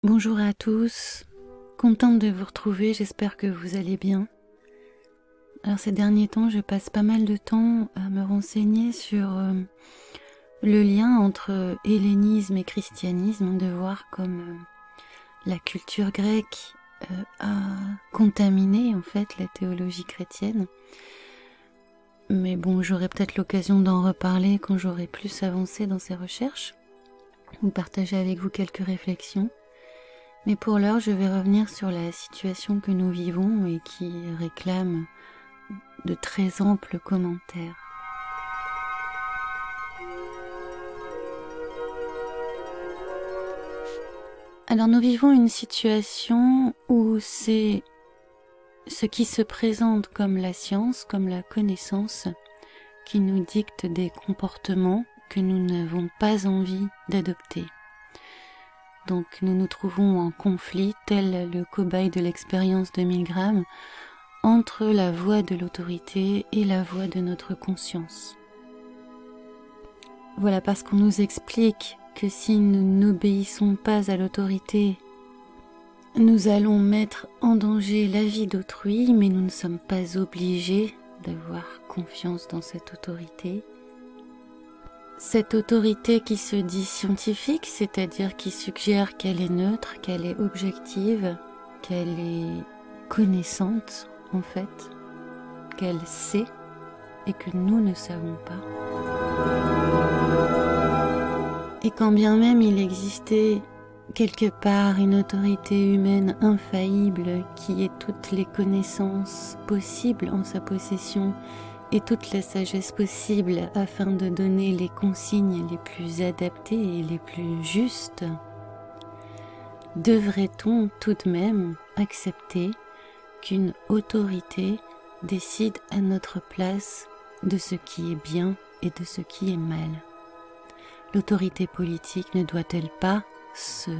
Bonjour à tous, contente de vous retrouver, j'espère que vous allez bien. Alors ces derniers temps, je passe pas mal de temps à me renseigner sur le lien entre hellénisme et christianisme, de voir comme la culture grecque a contaminé en fait la théologie chrétienne. Mais bon, j'aurai peut-être l'occasion d'en reparler quand j'aurai plus avancé dans ces recherches, ou partager avec vous quelques réflexions. Mais pour l'heure, je vais revenir sur la situation que nous vivons et qui réclame de très amples commentaires. Alors nous vivons une situation où c'est ce qui se présente comme la science, comme la connaissance, qui nous dicte des comportements que nous n'avons pas envie d'adopter. Donc nous nous trouvons en conflit, tel le cobaye de l'expérience de Milgram, entre la voix de l'autorité et la voix de notre conscience. Voilà, parce qu'on nous explique que si nous n'obéissons pas à l'autorité, nous allons mettre en danger la vie d'autrui, mais nous ne sommes pas obligés d'avoir confiance dans cette autorité. Cette autorité qui se dit scientifique, c'est-à-dire qui suggère qu'elle est neutre, qu'elle est objective, qu'elle est connaissante en fait, qu'elle sait et que nous ne savons pas. Et quand bien même il existait quelque part une autorité humaine infaillible qui ait toutes les connaissances possibles en sa possession et toute la sagesse possible afin de donner les consignes les plus adaptées et les plus justes, devrait-on tout de même accepter qu'une autorité décide à notre place de ce qui est bien et de ce qui est mal? L'autorité politique ne doit-elle pas se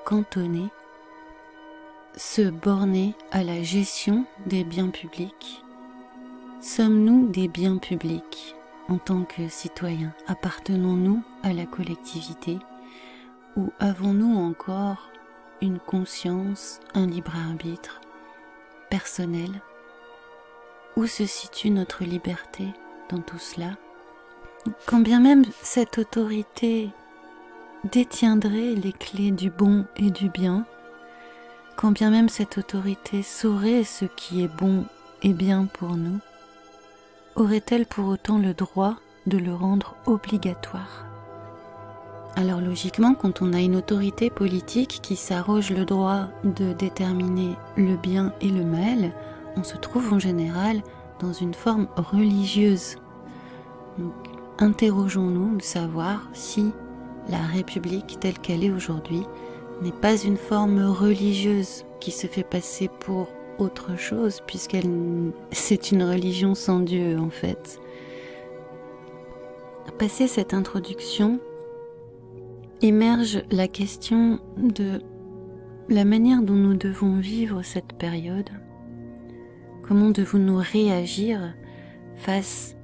cantonner, se borner à la gestion des biens publics? Sommes-nous des biens publics en tant que citoyens? Appartenons-nous à la collectivité ou avons-nous encore une conscience, un libre arbitre personnel? Où se situe notre liberté dans tout cela? Quand bien même cette autorité détiendrait les clés du bon et du bien, quand bien même cette autorité saurait ce qui est bon et bien pour nous, aurait-elle pour autant le droit de le rendre obligatoire? Alors logiquement, quand on a une autorité politique qui s'arroge le droit de déterminer le bien et le mal, on se trouve en général dans une forme religieuse. Donc, interrogeons-nous de savoir si la République telle qu'elle est aujourd'hui n'est pas une forme religieuse qui se fait passer pour autre chose, c'est une religion sans Dieu en fait. Passé cette introduction, émerge la question de la manière dont nous devons vivre cette période. Comment devons-nous réagir face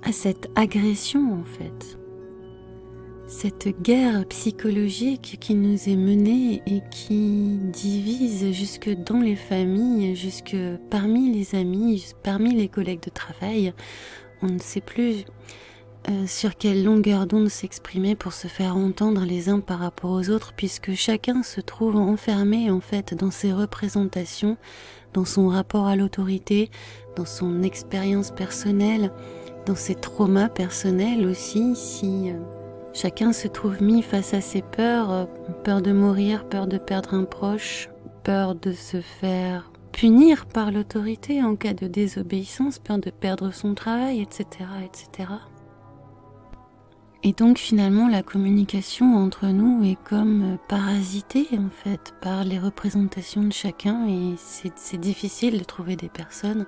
à cette agression en fait, cette guerre psychologique qui nous est menée et qui divise jusque dans les familles, jusque parmi les amis, parmi les collègues de travail. On ne sait plus sur quelle longueur d'onde s'exprimer pour se faire entendre les uns par rapport aux autres, puisque chacun se trouve enfermé en fait dans ses représentations, dans son rapport à l'autorité, dans son expérience personnelle, dans ses traumas personnels aussi, si chacun se trouve mis face à ses peurs, peur de mourir, peur de perdre un proche, peur de se faire punir par l'autorité en cas de désobéissance, peur de perdre son travail, etc., etc. Et donc finalement la communication entre nous est comme parasitée en fait par les représentations de chacun, et c'est difficile de trouver des personnes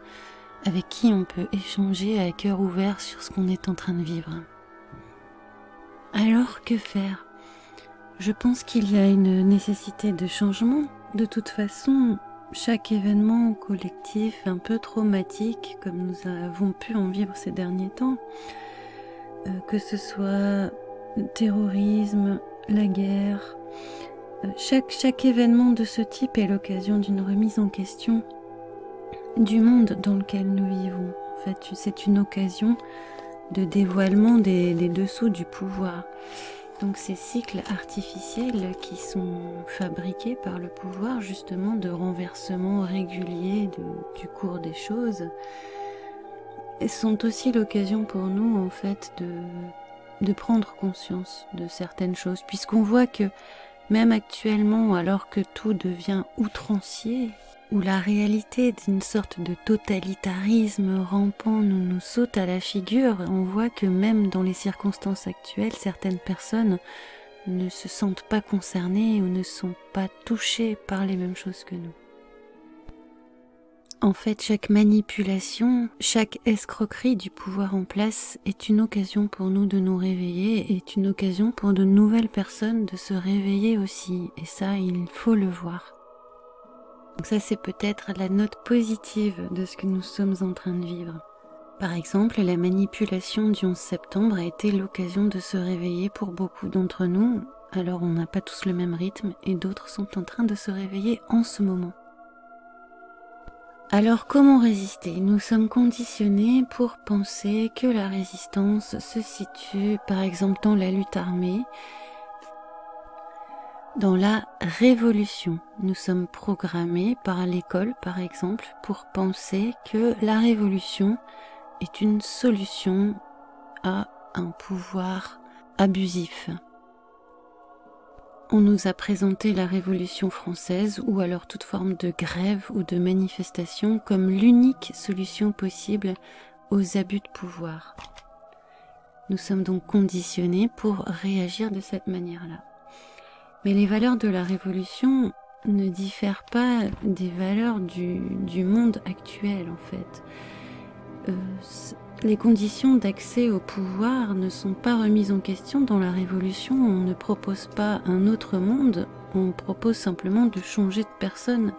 avec qui on peut échanger à cœur ouvert sur ce qu'on est en train de vivre. Alors que faire? Je pense qu'il y a une nécessité de changement. De toute façon, chaque événement collectif un peu traumatique, comme nous avons pu en vivre ces derniers temps, que ce soit le terrorisme, la guerre, Chaque événement de ce type est l'occasion d'une remise en question du monde dans lequel nous vivons. En fait, c'est une occasion de dévoilement des dessous du pouvoir. Donc ces cycles artificiels qui sont fabriqués par le pouvoir, justement, de renversement régulier du cours des choses, sont aussi l'occasion pour nous, en fait, de prendre conscience de certaines choses, puisqu'on voit que même actuellement, alors que tout devient outrancier, où la réalité d'une sorte de totalitarisme rampant nous saute à la figure, on voit que même dans les circonstances actuelles, certaines personnes ne se sentent pas concernées ou ne sont pas touchées par les mêmes choses que nous. En fait, chaque manipulation, chaque escroquerie du pouvoir en place est une occasion pour nous de nous réveiller, est une occasion pour de nouvelles personnes de se réveiller aussi. Et ça, il faut le voir. Donc ça, c'est peut-être la note positive de ce que nous sommes en train de vivre. Par exemple, la manipulation du 11 septembre a été l'occasion de se réveiller pour beaucoup d'entre nous. Alors on n'a pas tous le même rythme et d'autres sont en train de se réveiller en ce moment. Alors comment résister? Nous sommes conditionnés pour penser que la résistance se situe par exemple dans la lutte armée, dans la révolution. Nous sommes programmés par l'école par exemple pour penser que la révolution est une solution à un pouvoir abusif. On nous a présenté la Révolution française ou alors toute forme de grève ou de manifestation comme l'unique solution possible aux abus de pouvoir. Nous sommes donc conditionnés pour réagir de cette manière-là. Mais les valeurs de la Révolution ne diffèrent pas des valeurs du monde actuel en fait. Les conditions d'accès au pouvoir ne sont pas remises en question dans la Révolution. On ne propose pas un autre monde, on propose simplement de changer de personne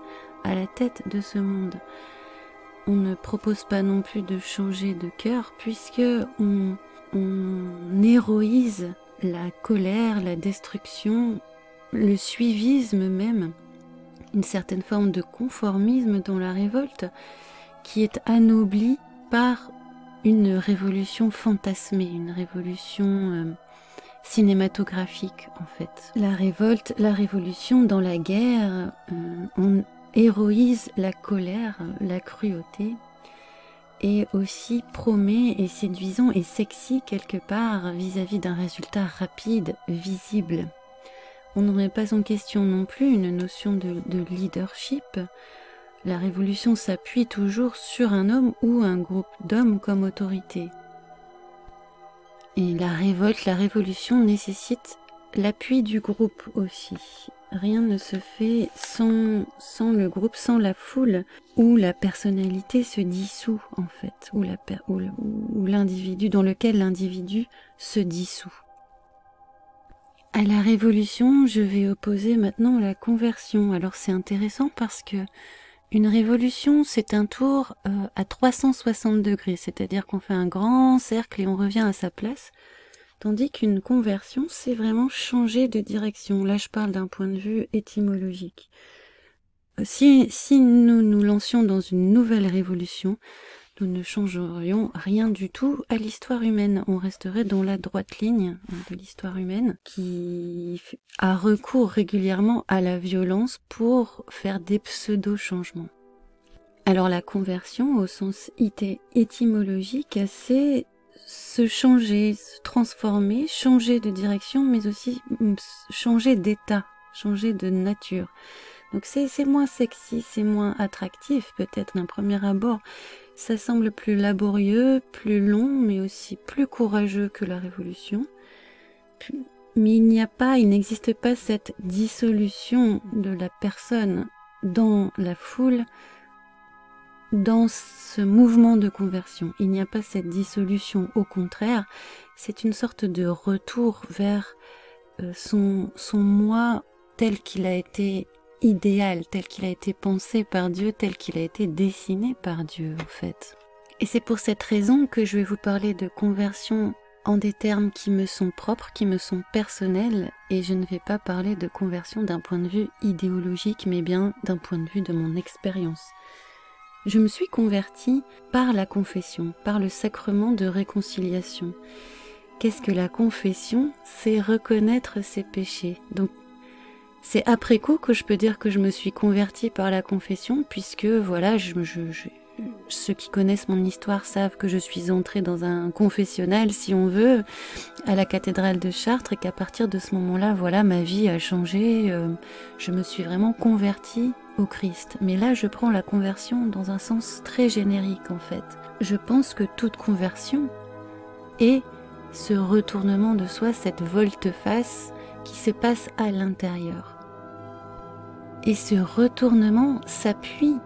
à la tête de ce monde. On ne propose pas non plus de changer de cœur, puisque on héroïse la colère, la destruction, le suivisme même, une certaine forme de conformisme dans la révolte, qui est anoblie par une révolution fantasmée, une révolution cinématographique en fait. La révolte, la révolution dans la guerre, on héroïse la colère, la cruauté, et aussi promet et séduisant et sexy quelque part vis-à-vis d'un résultat rapide, visible. On ne remet pas en question non plus une notion de leadership. La révolution s'appuie toujours sur un homme ou un groupe d'hommes comme autorité. Et la révolte, la révolution nécessite l'appui du groupe aussi. Rien ne se fait sans le groupe, sans la foule, où la personnalité se dissout en fait, où l'individu, dans lequel l'individu se dissout. À la révolution, je vais opposer maintenant la conversion. Alors c'est intéressant parce que une révolution, c'est un tour à 360 degrés, c'est-à-dire qu'on fait un grand cercle et on revient à sa place, tandis qu'une conversion, c'est vraiment changer de direction. Là, je parle d'un point de vue étymologique. Si nous nous lancions dans une nouvelle révolution, nous ne changerions rien du tout à l'histoire humaine. On resterait dans la droite ligne de l'histoire humaine qui a recours régulièrement à la violence pour faire des pseudo-changements. Alors la conversion au sens étymologique, c'est se changer, se transformer, changer de direction, mais aussi changer d'état, changer de nature. Donc c'est moins sexy, c'est moins attractif peut-être d'un premier abord. Ça semble plus laborieux, plus long, mais aussi plus courageux que la révolution. Mais il n'existe pas cette dissolution de la personne dans la foule, dans ce mouvement de conversion. Il n'y a pas cette dissolution, au contraire, c'est une sorte de retour vers son moi tel qu'il a été idéal, tel qu'il a été pensé par Dieu, tel qu'il a été dessiné par Dieu en fait. Et c'est pour cette raison que je vais vous parler de conversion en des termes qui me sont propres, qui me sont personnels, et je ne vais pas parler de conversion d'un point de vue idéologique, mais bien d'un point de vue de mon expérience. Je me suis convertie par la confession, par le sacrement de réconciliation. Qu'est-ce que la confession? C'est reconnaître ses péchés. Donc, c'est après coup que je peux dire que je me suis convertie par la confession, puisque voilà, ceux qui connaissent mon histoire savent que je suis entrée dans un confessionnal, si on veut, à la cathédrale de Chartres, et qu'à partir de ce moment-là, voilà, ma vie a changé. Je me suis vraiment convertie au Christ. Mais là, je prends la conversion dans un sens très générique, en fait. Je pense que toute conversion est ce retournement de soi, cette volte-face qui se passe à l'intérieur. Et ce retournement s'appuie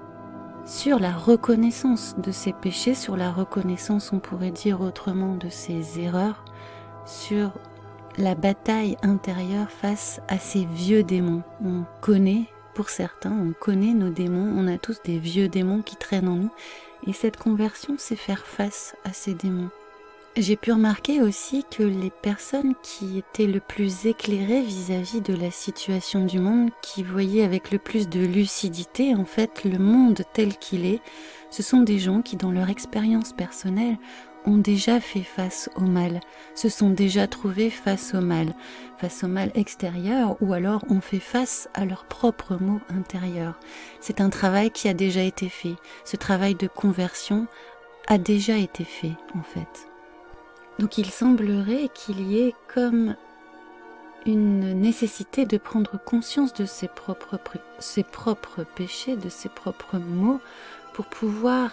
sur la reconnaissance de ses péchés, sur la reconnaissance, on pourrait dire autrement, de ses erreurs, sur la bataille intérieure face à ces vieux démons. On connaît, pour certains, on connaît nos démons, on a tous des vieux démons qui traînent en nous, et cette conversion, c'est faire face à ces démons. J'ai pu remarquer aussi que les personnes qui étaient le plus éclairées vis-à-vis de la situation du monde, qui voyaient avec le plus de lucidité en fait le monde tel qu'il est, ce sont des gens qui dans leur expérience personnelle ont déjà fait face au mal, se sont déjà trouvés face au mal extérieur, ou alors ont fait face à leurs propres maux intérieurs. C'est un travail qui a déjà été fait, ce travail de conversion a déjà été fait en fait. Donc il semblerait qu'il y ait comme une nécessité de prendre conscience de ses propres péchés, de ses propres maux, pour pouvoir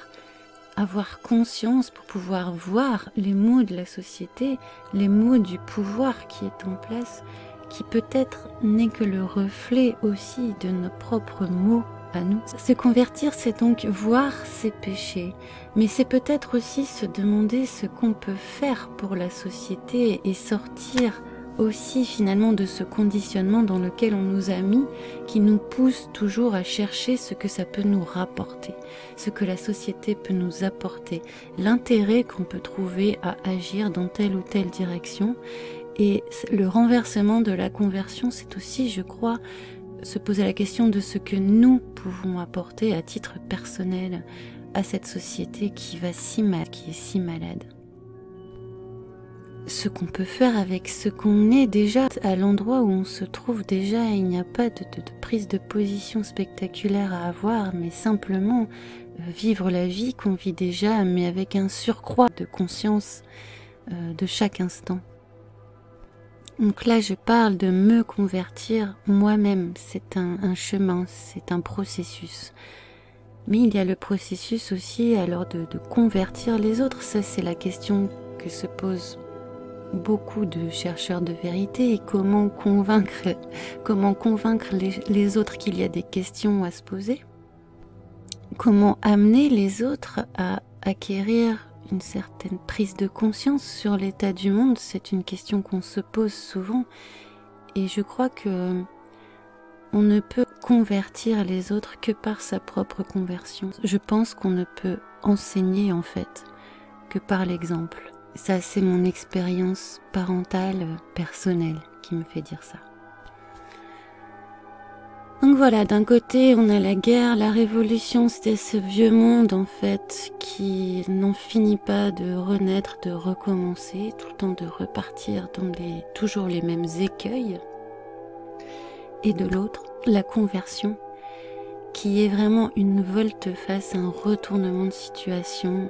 avoir conscience, pour pouvoir voir les maux de la société, les maux du pouvoir qui est en place, qui peut-être n'est que le reflet aussi de nos propres maux à nous. Se convertir, c'est donc voir ses péchés, mais c'est peut-être aussi se demander ce qu'on peut faire pour la société et sortir aussi finalement de ce conditionnement dans lequel on nous a mis, qui nous pousse toujours à chercher ce que ça peut nous rapporter, ce que la société peut nous apporter, l'intérêt qu'on peut trouver à agir dans telle ou telle direction. Et le renversement de la conversion, c'est aussi, je crois, se poser la question de ce que nous pouvons apporter à titre personnel à cette société qui va si mal, qui est si malade. Ce qu'on peut faire avec ce qu'on est déjà, à l'endroit où on se trouve déjà, il n'y a pas de prise de position spectaculaire à avoir, mais simplement vivre la vie qu'on vit déjà, mais avec un surcroît de conscience de chaque instant. Donc là, je parle de me convertir moi-même. C'est un chemin, c'est un processus. Mais il y a le processus aussi alors de convertir les autres. Ça, c'est la question que se posent beaucoup de chercheurs de vérité. Et comment convaincre les autres qu'il y a des questions à se poser? Comment amener les autres à acquérir une certaine prise de conscience sur l'état du monde? C'est une question qu'on se pose souvent, et je crois que on ne peut convertir les autres que par sa propre conversion. Je pense qu'on ne peut enseigner en fait que par l'exemple. Ça, c'est mon expérience parentale personnelle qui me fait dire ça. Donc voilà, d'un côté on a la guerre, la révolution, c'était ce vieux monde en fait qui n'en finit pas de renaître, de recommencer, tout le temps de repartir dans toujours les mêmes écueils. Et de l'autre, la conversion qui est vraiment une volte-face, un retournement de situation,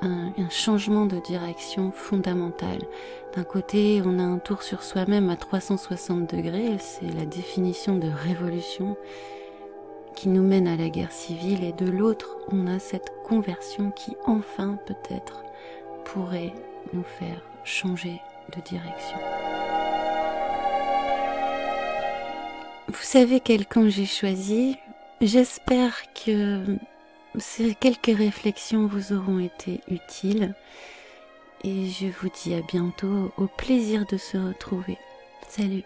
un changement de direction fondamental. D'un côté, on a un tour sur soi-même à 360 degrés, c'est la définition de révolution qui nous mène à la guerre civile, et de l'autre, on a cette conversion qui enfin peut-être pourrait nous faire changer de direction. Vous savez quel camp j'ai choisi? J'espère que ces quelques réflexions vous auront été utiles, et je vous dis à bientôt, au plaisir de se retrouver. Salut!